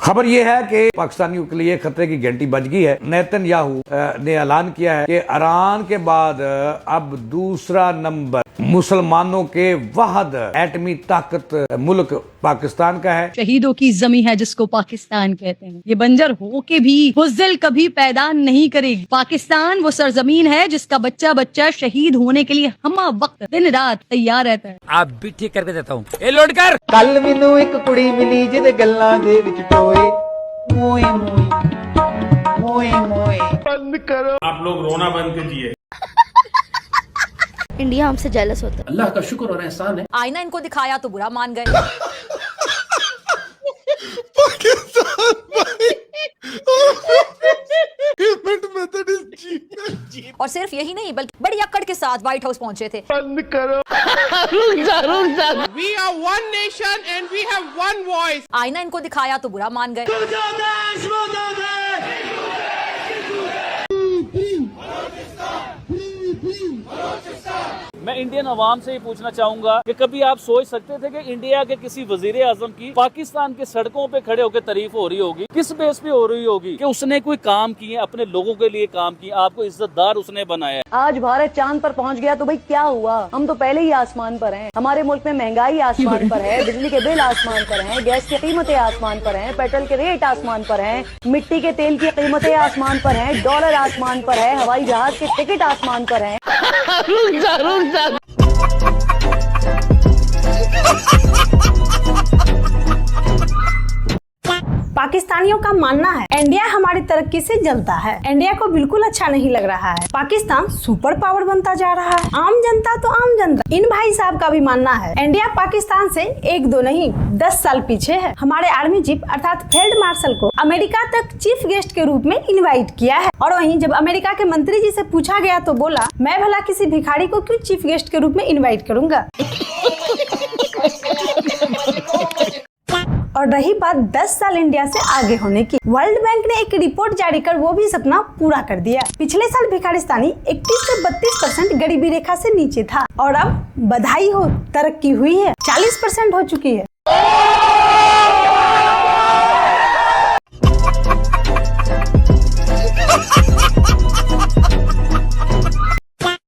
खबर यह है कि पाकिस्तानियों के लिए खतरे की घंटी बज गई है। नेतन्याहू ने ऐलान किया है कि ईरान के बाद अब दूसरा नंबर मुसलमानों के वाहिद एटमी ताकत मुल्क पाकिस्तान का है। शहीदों की जमी है जिसको पाकिस्तान कहते हैं। ये बंजर हो के भी बुज़दिल कभी पैदा नहीं करेगी। पाकिस्तान वो सरजमीन है जिसका बच्चा बच्चा शहीद होने के लिए हम वक्त दिन रात तैयार रहता है। आप भी ठीक करके देता हूँ। ए लोड कर। कल मैनू एक कुड़ी मिली जिहदे गल्लां दे विच टोए मोए मोए मोए मोए। बंद करो। आप लोग रोना बंद कीजिए। इंडिया हमसे जेलस होता है। अल्लाह का शुक्र और एहसान है। आईना इनको दिखाया तो बुरा मान गए। और सिर्फ यही नहीं बल्कि बड़ी अक्कड़ के साथ व्हाइट हाउस पहुंचे थे। बंद करो। We are one nation and we have one voice. आईना इनको दिखाया तो बुरा मान गए। मैं इंडियन अवाम से ही पूछना चाहूंगा कि कभी आप सोच सकते थे कि इंडिया के किसी वजीर आजम की पाकिस्तान के सड़कों पे खड़े होकर तारीफ हो रही होगी? किस बेस पे हो रही होगी? कि उसने कोई काम किए, अपने लोगों के लिए काम किए, आपको इज्जतदार उसने बनाया। आज भारत चांद पर पहुंच गया तो भाई क्या हुआ? हम तो पहले ही आसमान पर हैं। हमारे मुल्क में महंगाई आसमान पर है, बिजली के बिल आसमान पर हैं, गैस की कीमतें आसमान पर हैं, पेट्रोल के रेट आसमान पर हैं, मिट्टी के तेल की कीमतें आसमान पर हैं, डॉलर आसमान पर है, हवाई जहाज के टिकट आसमान पर हैं। पाकिस्तानियों का मानना है इंडिया हमारी तरक्की से जलता है। इंडिया को बिल्कुल अच्छा नहीं लग रहा है। पाकिस्तान सुपर पावर बनता जा रहा है। आम जनता तो आम जनता। इन भाई साहब का भी मानना है इंडिया पाकिस्तान से 1-2 नहीं 10 साल पीछे है। हमारे आर्मी चीफ अर्थात फील्ड मार्शल को अमेरिका तक चीफ गेस्ट के रूप में इन्वाइट किया है। और वहीं जब अमेरिका के मंत्री जी से पूछा गया तो बोला, मैं भला किसी भिखारी को क्यों चीफ गेस्ट के रूप में इन्वाइट करूंगा। और रही बात 10 साल इंडिया से आगे होने की, वर्ल्ड बैंक ने एक रिपोर्ट जारी कर वो भी सपना पूरा कर दिया। पिछले साल भिखारिस्तानी 21 से 32% गरीबी रेखा से नीचे था और अब बधाई हो, तरक्की हुई है, 40% हो चुकी है।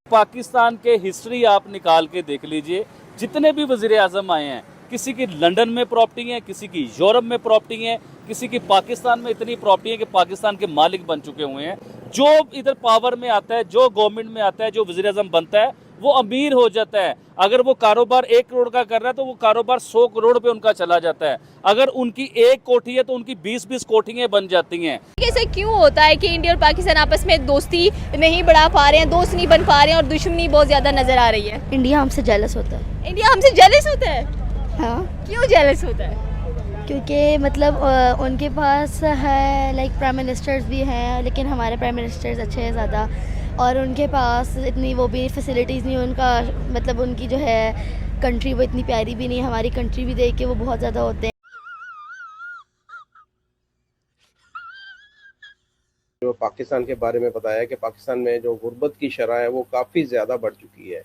पाकिस्तान के हिस्ट्री आप निकाल के देख लीजिए, जितने भी वजीर आजम आए हैं, किसी की लंदन में प्रॉपर्टी है, किसी की यूरोप में प्रॉपर्टी है, किसी की पाकिस्तान में इतनी प्रॉपर्टी है कि पाकिस्तान के मालिक बन चुके हुए हैं। जो इधर पावर में आता है, जो गवर्नमेंट में आता है, जो वजीर आजम बनता है, वो अमीर हो जाता है। अगर वो कारोबार 1 करोड़ का कर रहा है तो वो कारोबार 100 करोड़ पे उनका चला जाता है। अगर उनकी 1 कोठी है तो उनकी 20-20 कोठियां बन जाती हैं। ऐसा क्यों होता है कि इंडिया और पाकिस्तान आपस में दोस्ती नहीं बढ़ा पा रहे हैं, दोस्त नहीं बन पा रहे हैं और दुश्मनी बहुत ज्यादा नजर आ रही है? इंडिया हमसे जेलस होता है। इंडिया हमसे जेलस होता है? हाँ। क्यों जेलस होता है? क्योंकि मतलब उनके पास है लाइक प्राइम मिनिस्टर्स भी हैं, लेकिन हमारे प्राइम मिनिस्टर्स अच्छे हैं ज़्यादा, और उनके पास इतनी वो भी फैसिलिटीज़ नहीं। उनका मतलब उनकी जो है कंट्री वो इतनी प्यारी भी नहीं। हमारी कंट्री भी देख के वो बहुत ज़्यादा होते हैं। जो पाकिस्तान के बारे में बताया कि पाकिस्तान में जो गुर्बत की शरह है वो काफ़ी ज़्यादा बढ़ चुकी है।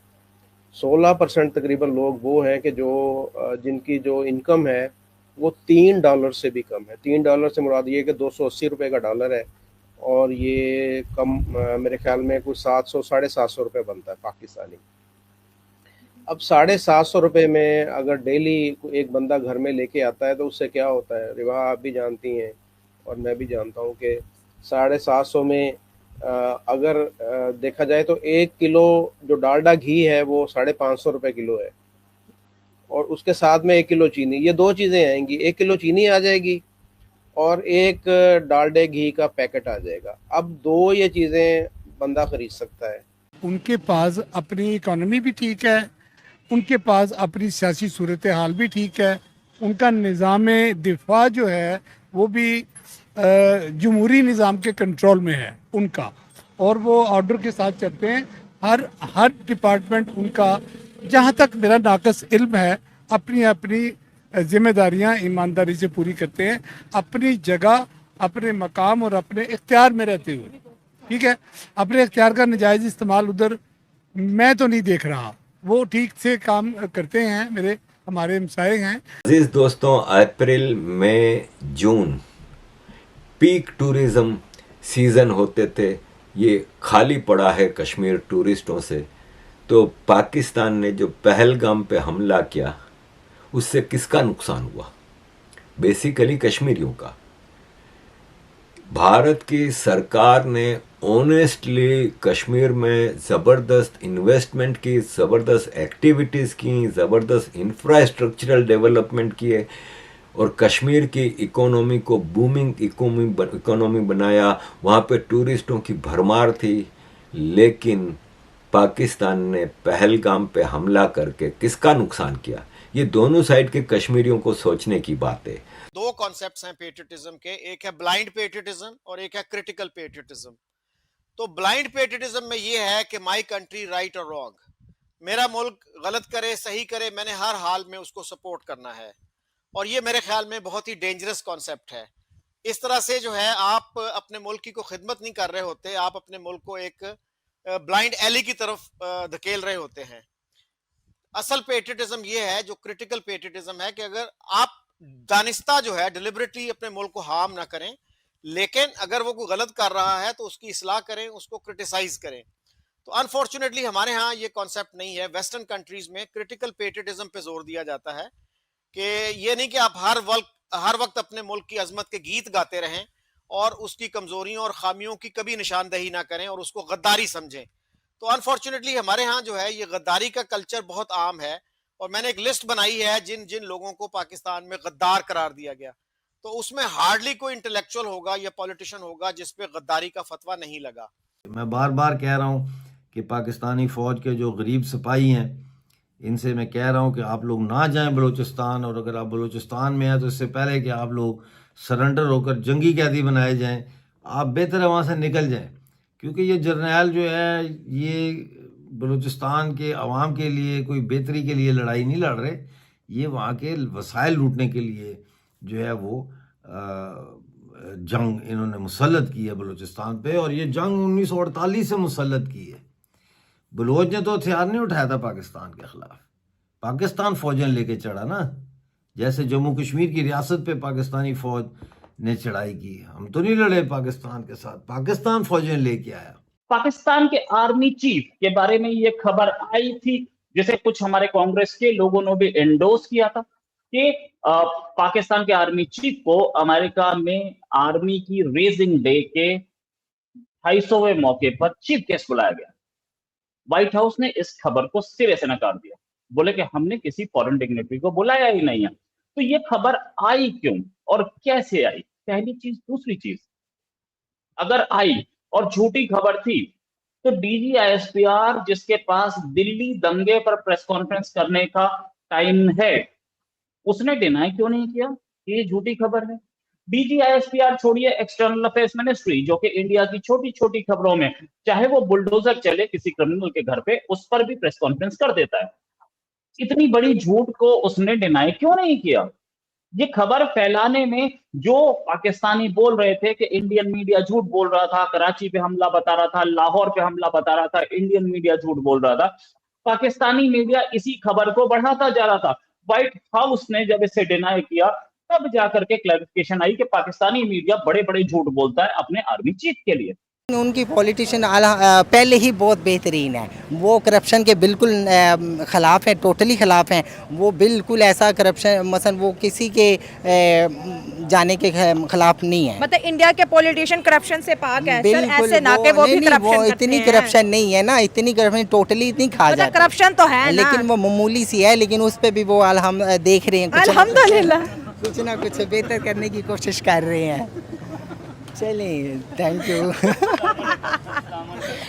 16% तकरीबन लोग वो हैं कि जो जिनकी जो इनकम है वो $3 से भी कम है। $3 से मुराद ये कि 280 रुपये का डॉलर है और ये कम मेरे ख्याल में कुछ 700-750 रुपये बनता है पाकिस्तानी। अब 750 रुपये में अगर डेली एक बंदा घर में लेके आता है तो उससे क्या होता है, रिवा आप भी जानती हैं और मैं भी जानता हूँ कि 750 में अगर देखा जाए तो 1 किलो जो डालडा घी है वो 550 रुपये किलो है और उसके साथ में 1 किलो चीनी, ये 2 चीज़ें आएंगी। 1 किलो चीनी आ जाएगी और 1 डालडे घी का पैकेट आ जाएगा। अब 2 ये चीज़ें बंदा खरीद सकता है। उनके पास अपनी इकोनॉमी भी ठीक है, उनके पास अपनी सियासी सूरत हाल भी ठीक है, उनका निज़ाम दिफा जो है वो भी जमहूरी निज़ाम के कंट्रोल में है उनका, और वो ऑर्डर के साथ चलते हैं। हर डिपार्टमेंट उनका, जहाँ तक मेरा नाकस इल्म है, अपनी अपनी जिम्मेदारियाँ ईमानदारी से पूरी करते हैं, अपनी जगह, अपने मकाम और अपने इख्तियार में रहते हुए। ठीक है, अपने इख्तियार का नाजायज़ इस्तेमाल उधर मैं तो नहीं देख रहा। वो ठीक से काम करते हैं, हमारे हमसाए हैं। अजीज दोस्तों, अप्रैल, मई, जून पीक टूरिज्म सीज़न होते थे, ये खाली पड़ा है कश्मीर टूरिस्टों से। तो पाकिस्तान ने जो पहलगाम पे हमला किया उससे किसका नुकसान हुआ? बेसिकली कश्मीरियों का। भारत की सरकार ने ऑनेस्टली कश्मीर में ज़बरदस्त इन्वेस्टमेंट की, ज़बरदस्त एक्टिविटीज़ की, ज़बरदस्त इंफ्रास्ट्रक्चरल डेवलपमेंट किए और कश्मीर की इकोनॉमी को बूमिंग इकोनॉमी बनाया। वहाँ पे टूरिस्टों की भरमार थी। लेकिन पाकिस्तान ने पहलगाम पे हमला करके किसका नुकसान किया? ये दोनों साइड के कश्मीरियों को सोचने की बात है। दो कॉन्सेप्ट्स हैं पेट्रियटिज्म के, एक है ब्लाइंड पेट्रियटिज्म और एक है क्रिटिकल पेट्रियटिज्म। तो ब्लाइंड पेट्रियटिज्म में ये है कि माय कंट्री राइट और रॉन्ग, मेरा मुल्क गलत करे सही करे, मैंने हर हाल में उसको सपोर्ट करना है। और ये मेरे ख्याल में बहुत ही डेंजरस कॉन्सेप्ट है। इस तरह से जो है आप अपने मुल्क की को खिदमत नहीं कर रहे होते, आप अपने मुल्क को एक ब्लाइंड एली की तरफ धकेल रहे होते हैं। असल पेट्रियटिज्म ये है जो क्रिटिकल पेट्रियटिज्म है कि अगर आप दानिस्ता जो है डिलिबरेटली अपने मुल्क को हार्म ना करें, लेकिन अगर वो कोई गलत कर रहा है तो उसकी इस्लाह करें, उसको क्रिटिसाइज करें। तो अनफॉर्चुनेटली हमारे यहाँ ये कॉन्सेप्ट नहीं है। वेस्टर्न कंट्रीज में क्रिटिकल पेट्रियटिज्म पे जोर दिया जाता है कि ये नहीं कि आप हर वक्त अपने मुल्क की अजमत के गीत गाते रहें और उसकी कमजोरियों और खामियों की कभी निशानदही ना करें और उसको गद्दारी समझें। तो अनफॉर्चुनेटली हमारे यहाँ जो है ये गद्दारी का कल्चर बहुत आम है और मैंने एक लिस्ट बनाई है जिन जिन लोगों को पाकिस्तान में गद्दार करार दिया गया, तो उसमें हार्डली कोई इंटेलेक्चुअल होगा या पॉलिटिशियन होगा जिस पे गद्दारी का फतवा नहीं लगा। मैं बार बार कह रहा हूँ कि पाकिस्तानी फ़ौज के जो गरीब सिपाही हैं, इनसे मैं कह रहा हूँ कि आप लोग ना जाएं बलूचिस्तान, और अगर आप बलूचिस्तान में हैं तो इससे पहले कि आप लोग सरेंडर होकर जंगी कैदी बनाए जाएं, आप बेहतर है वहाँ से निकल जाएं। क्योंकि ये जर्नैल जो है ये बलूचिस्तान के अवाम के लिए कोई बेहतरी के लिए लड़ाई नहीं लड़ रहे, ये वहाँ के वसाइल लूटने के लिए जो है वो जंग इन्होंने मुसल्लत की है बलूचिस्तान पे। और ये जंग 1948 से मुसल्लत की है। बलोच ने तो हथियार नहीं उठाया था पाकिस्तान के खिलाफ, पाकिस्तान फौजें लेके चढ़ा ना, जैसे जम्मू कश्मीर की रियासत पे पाकिस्तानी फौज ने चढ़ाई की। हम तो नहीं लड़े पाकिस्तान के साथ, पाकिस्तान फौजें लेके आया। पाकिस्तान के आर्मी चीफ के बारे में ये खबर आई थी, जिसे कुछ हमारे कांग्रेस के लोगों ने भी एंडोर्स किया था कि पाकिस्तान के आर्मी चीफ को अमेरिका में आर्मी की रेजिंग डे के 250वें मौके पर चीफ गेस्ट बुलाया गया। व्हाइट हाउस ने इस खबर को सिरे से नकार दिया, बोले कि हमने किसी फॉरेन डिग्निटरी को बुलाया ही नहीं है। तो ये खबर आई क्यों और कैसे आई? पहली चीज। दूसरी चीज, अगर आई और झूठी खबर थी तो DGISPR जिसके पास दिल्ली दंगे पर प्रेस कॉन्फ्रेंस करने का टाइम है, उसने डिनाई क्यों नहीं किया कि ये झूठी खबर है? DGISPR छोड़िए, एक्सटर्नल अफेयर्स मिनिस्ट्री जो कि इंडिया की छोटी छोटी खबरों में, चाहे वो बुलडोजर चले किसी क्रिमिनल के घर पे, उस पर भी प्रेस कॉन्फ्रेंस कर देता है। इतनी बड़ी झूठ को उसने डिनाई क्यों नहीं किया? ये खबर फैलाने में जो पाकिस्तानी बोल रहे थे कि इंडियन मीडिया झूठ बोल रहा था, कराची पे हमला बता रहा था, लाहौर पे हमला बता रहा था, इंडियन मीडिया झूठ बोल रहा था, पाकिस्तानी मीडिया इसी खबर को बढ़ाता जा रहा था। व्हाइट हाउस ने जब इसे डिनाई किया तब जाकर के क्लैरिफिकेशन आई कि पाकिस्तानी मीडिया बड़े बड़े झूठ बोलता है अपने आर्मी चीफ के लिए। उनकी पॉलिटिशियन पहले ही बहुत बेहतरीन है, वो करप्शन के बिल्कुल ख़िलाफ़ है, टोटली ख़िलाफ़ हैं। वो बिल्कुल ऐसा करप्शन मसलन वो किसी के जाने के खिलाफ नहीं है। मतलब इंडिया के पॉलिटिशियन करप्शन से पाक है सर, ऐसे ना के वो भी करप्शन करते हैं। इतनी करप्शन नहीं है ना, इतनी करप्शन टोटली इतनी खा जाती है। करप्शन तो है लेकिन वो मामूली सी है, लेकिन उस पर भी वो हम देख रहे हैं अल्हम्दुलिल्लाह कुछ ना कुछ बेहतर करने की कोशिश कर रहे हैं। चलिए, थैंक यू।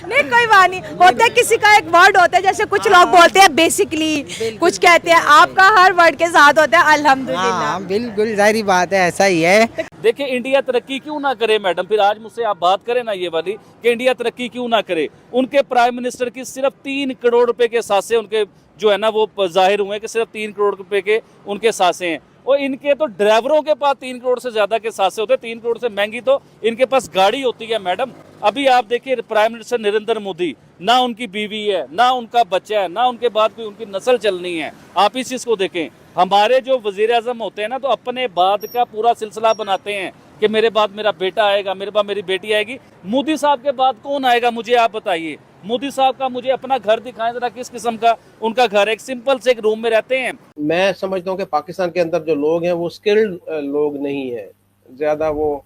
नहीं कोई बात नहीं, होता किसी का एक वर्ड होता है, जैसे कुछ लोग बोलते हैं बेसिकली, कुछ कहते हैं, आपका हर वर्ड के साथ होता है अल्हम्दुलिल्लाह। बिल्कुल जाहिर बात है, ऐसा ही है। देखिए इंडिया तरक्की क्यों ना करे मैडम, फिर आज मुझसे आप बात करें ना ये वाली कि इंडिया तरक्की क्यों ना करे। उनके प्राइम मिनिस्टर की सिर्फ 3 करोड़ रुपए के सासे उनके जो है ना वो जाहिर हुए कि सिर्फ 3 करोड़ रुपए के उनके सासे हैं, और इनके तो ड्राइवरों के पास 3 करोड़ से ज्यादा के सासे होते हैं। 3 करोड़ से महंगी तो इनके पास गाड़ी होती है मैडम। अभी आप देखिए प्राइम मिनिस्टर नरेंद्र मोदी, ना उनकी बीवी है, ना उनका बच्चा है, ना उनके बाद कोई उनकी नस्ल चलनी है। आप इस चीज को देखें, हमारे जो वजीर आजम होते हैं ना तो अपने बाद का पूरा सिलसिला बनाते हैं, कि मेरे बाद मेरा बेटा आएगा, मेरे बाद मेरी बेटी आएगी। मोदी साहब के बाद कौन आएगा मुझे आप बताइए। मोदी साहब का मुझे अपना घर दिखाएं जरा, किस किस्म का उनका घर है। एक सिंपल से एक रूम में रहते हैं। मैं समझता हूँ कि पाकिस्तान के अंदर जो लोग हैं वो स्किल्ड लोग नहीं है ज़्यादा। वो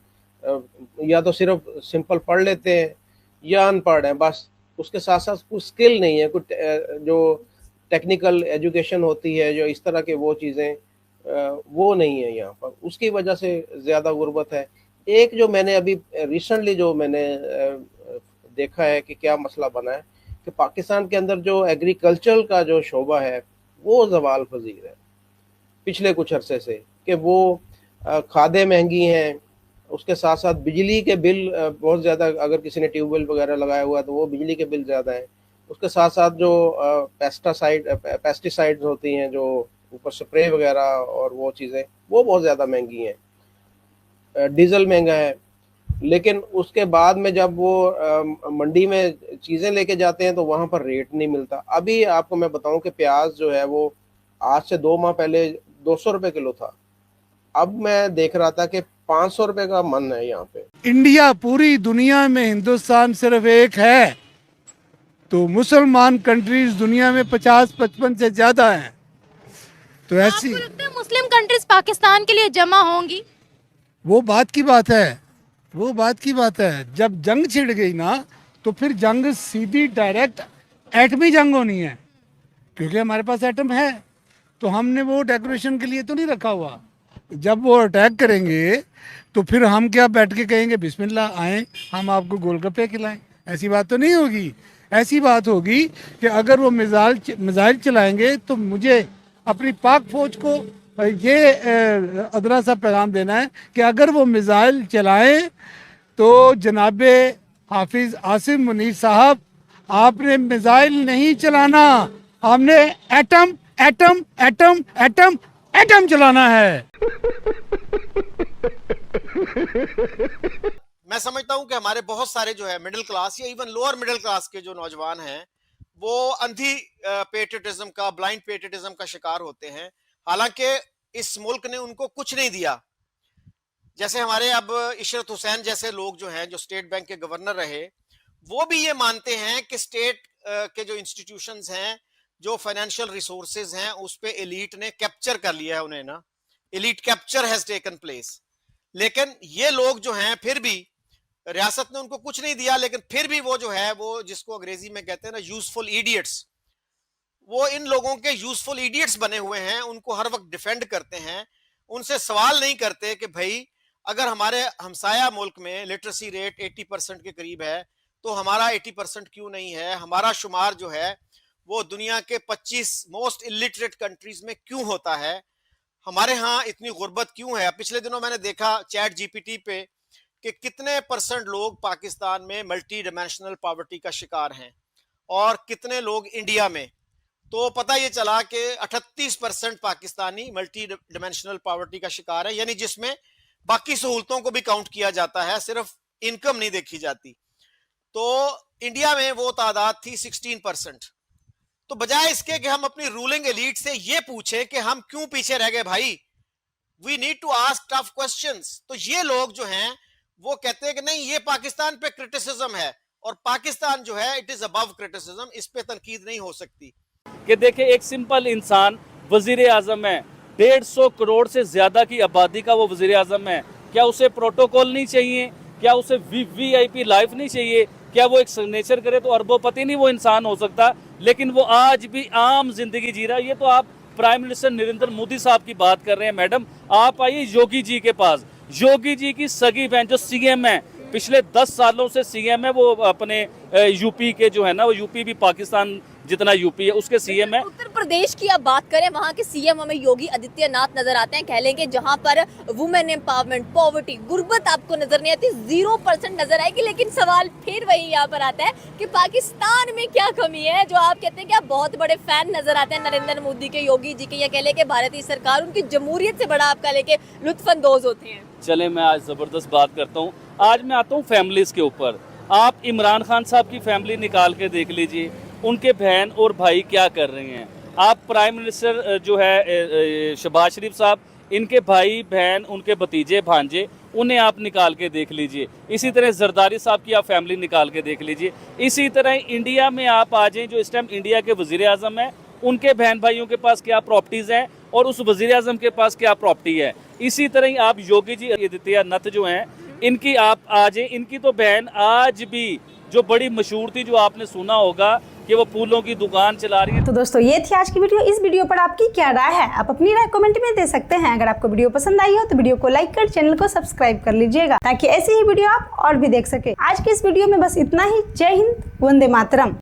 या तो सिर्फ सिंपल पढ़ लेते हैं या अनपढ़ हैं बस, उसके साथ साथ कुछ स्किल नहीं है, कुछ जो टेक्निकल एजुकेशन होती है, जो इस तरह के वो चीज़ें वो नहीं है यहाँ पर। उसकी वजह से ज़्यादा गुर्बत है। एक जो मैंने अभी रिसेंटली जो मैंने देखा है कि क्या मसला बना है कि पाकिस्तान के अंदर जो एग्रीकल्चर का जो शोबा है वो ज़वाल पजीर है पिछले कुछ अरसे से, कि वो खादें महंगी हैं, उसके साथ साथ बिजली के बिल बहुत ज़्यादा, अगर किसी ने ट्यूबवेल वगैरह लगाया हुआ है तो वो बिजली के बिल ज़्यादा हैं। उसके साथ साथ जो पेस्टिसाइड्स होती हैं, जो ऊपर स्प्रे वगैरह और वो चीज़ें, वो बहुत ज़्यादा महंगी हैं। डीजल महंगा है, लेकिन उसके बाद में जब वो मंडी में चीज़ें लेके जाते हैं तो वहाँ पर रेट नहीं मिलता। अभी आपको मैं बताऊं कि प्याज जो है वो आज से 2 माह पहले 200 रुपये किलो था, अब मैं देख रहा था कि 500 रुपये का मन है यहाँ पे। इंडिया पूरी दुनिया में, हिंदुस्तान सिर्फ एक है, तो मुसलमान कंट्रीज दुनिया में 50-55 से ज्यादा हैं। तो ऐसी मुस्लिम कंट्रीज पाकिस्तान के लिए जमा होंगी? वो बात की बात है, वो बात की बात है। जब जंग छिड़ गई ना तो फिर जंग सीधी डायरेक्ट एटमी जंग होनी है, क्योंकि हमारे पास एटम है। तो हमने वो डेकोरेशन के लिए तो नहीं रखा हुआ। जब वो अटैक करेंगे तो फिर हम क्या बैठ के कहेंगे बिस्मिल्लाह आएँ हम आपको गोलगप्पे खिलाएं? ऐसी बात तो नहीं होगी। ऐसी बात होगी कि अगर वो मिसाइल चलाएंगे तो मुझे अपनी पाक फौज को ये अदरा सा पैगाम देना है कि अगर वो मिसाइल चलाएं तो जनाबे हाफिज आसिम मुनीर साहब, आपने मिसाइल नहीं चलाना, आपने atom atom atom atom atom चलाना है। मैं समझता हूं कि हमारे बहुत सारे जो है मिडिल क्लास या इवन लोअर मिडिल क्लास के जो नौजवान हैं वो अंधी पेट्रियटिज्म का, ब्लाइंड पेट्रियटिज्म का शिकार होते हैं। हालांकि इस मुल्क ने उनको कुछ नहीं दिया। जैसे हमारे अब इशरत हुसैन जैसे लोग जो हैं, जो स्टेट बैंक के गवर्नर रहे, वो भी ये मानते हैं कि स्टेट के जो इंस्टीट्यूशंस हैं, जो फाइनेंशियल रिसोर्सेज हैं, उस पे एलीट ने कैप्चर कर लिया है उन्हें ना, elite capture has taken place. लेकिन ये लोग जो हैं, फिर भी रियासत ने उनको कुछ नहीं दिया, लेकिन फिर भी वो जो है, वो जिसको अंग्रेजी में कहते हैं ना यूजफुल इडियट्स, वो इन लोगों के यूजफुल इडियट्स बने हुए हैं। उनको हर वक्त डिफेंड करते हैं, उनसे सवाल नहीं करते कि भाई अगर हमारे हमसाया मुल्क में लिटरेसी रेट 80% के करीब है तो हमारा 80% क्यों नहीं है? हमारा शुमार जो है वो दुनिया के 25 मोस्ट इलिटरेट कंट्रीज में क्यों होता है? हमारे यहाँ इतनी गुर्बत क्यों है? पिछले दिनों मैंने देखा चैट जीपीटी पे कि कितने % लोग पाकिस्तान में मल्टी डिमेंशनल पॉवर्टी का शिकार हैं और कितने लोग इंडिया में। तो पता ये चला कि 38% पाकिस्तानी मल्टी डिमेंशनल पॉवर्टी का शिकार है, यानी जिसमें बाकी सहूलतों को भी काउंट किया जाता है, सिर्फ इनकम नहीं देखी जाती। तो इंडिया में वो तादाद थी 16%। तो बजाय इसके कि हम अपनी रूलिंग एलीट से ये पूछे कि हम क्यों पीछे रह गए भाई, we need to ask tough questions. तो ये लोग जो हैं वो कहते हैं कि नहीं, ये पाकिस्तान पे क्रिटिसिज्म है और पाकिस्तान जो है इट इज अबव क्रिटिसिज्म, इस पे तनकीद नहीं हो सकती। कि देखिए एक सिंपल इंसान वजीर आजम है, 150 करोड़ से ज्यादा की आबादी का वो वजीर आजम है। क्या उसे प्रोटोकॉल नहीं चाहिए? क्या उसे वीआईपी लाइफ नहीं चाहिए? क्या वो एक सिग्नेचर करे तो अरबोपति नहीं वो इंसान हो सकता? लेकिन वो आज भी आम जिंदगी जी रहा है। ये तो आप प्राइम मिनिस्टर नरेंद्र मोदी साहब की बात कर रहे हैं। मैडम आप आइए योगी जी के पास। योगी जी की सगी बहन जो सीएम है, पिछले 10 सालों से सीएम है, वो अपने यूपी के जो है ना, वो यूपी भी पाकिस्तान जितना यूपी है उसके सीएम है। उत्तर प्रदेश की आप बात करें, वहाँ के सीएम हमें योगी आदित्यनाथ नजर आते हैं। कह लेंगे जहाँ पर वुमेन एम्पावरमेंट, पॉवर्टी, गुर्बत आपको नजर नहीं आती, 0% नजर आएगी। लेकिन सवाल फिर वही यहाँ पर आता है कि पाकिस्तान में क्या कमी है जो आप कहते हैं कि आप बहुत बड़े फैन नजर आते हैं नरेंद्र मोदी के, योगी जी के, या कह लेंगे भारतीय सरकार उनकी जमहूरियत से बड़ा आपका लेके लुत्फानंदोज होते हैं। चले मैं आज जबरदस्त बात करता हूँ। आज मैं आता हूँ फैमिलीज के ऊपर। आप इमरान खान साहब की फैमिली निकाल के देख लीजिए, उनके बहन और भाई क्या कर रहे हैं। आप प्राइम मिनिस्टर जो है शहबाज शरीफ साहब, इनके भाई बहन, उनके भतीजे भांजे, उन्हें आप निकाल के देख लीजिए। इसी तरह जरदारी साहब की आप फैमिली निकाल के देख लीजिए। इसी तरह इंडिया में आप आ जाएं, जो इस टाइम इंडिया के वजीर आज़म हैं, उनके बहन भाइयों के पास क्या प्रॉपर्टीज़ हैं और उस वजीर आज़म के पास क्या प्रॉपर्टी है। इसी तरह आप योगी जी आदित्यनाथ जो हैं, इनकी आप आ जाएं, इनकी तो बहन आज भी जो बड़ी मशहूर थी, जो आपने सुना होगा कि वो फूलों की दुकान चला रही है। तो दोस्तों ये थी आज की वीडियो। इस वीडियो पर आपकी क्या राय है, आप अपनी राय कमेंट में दे सकते हैं। अगर आपको वीडियो पसंद आई हो तो वीडियो को लाइक कर चैनल को सब्सक्राइब कर लीजिएगा, ताकि ऐसी ही वीडियो आप और भी देख सके। आज की इस वीडियो में बस इतना ही। जय हिंद, वंदे मातरम।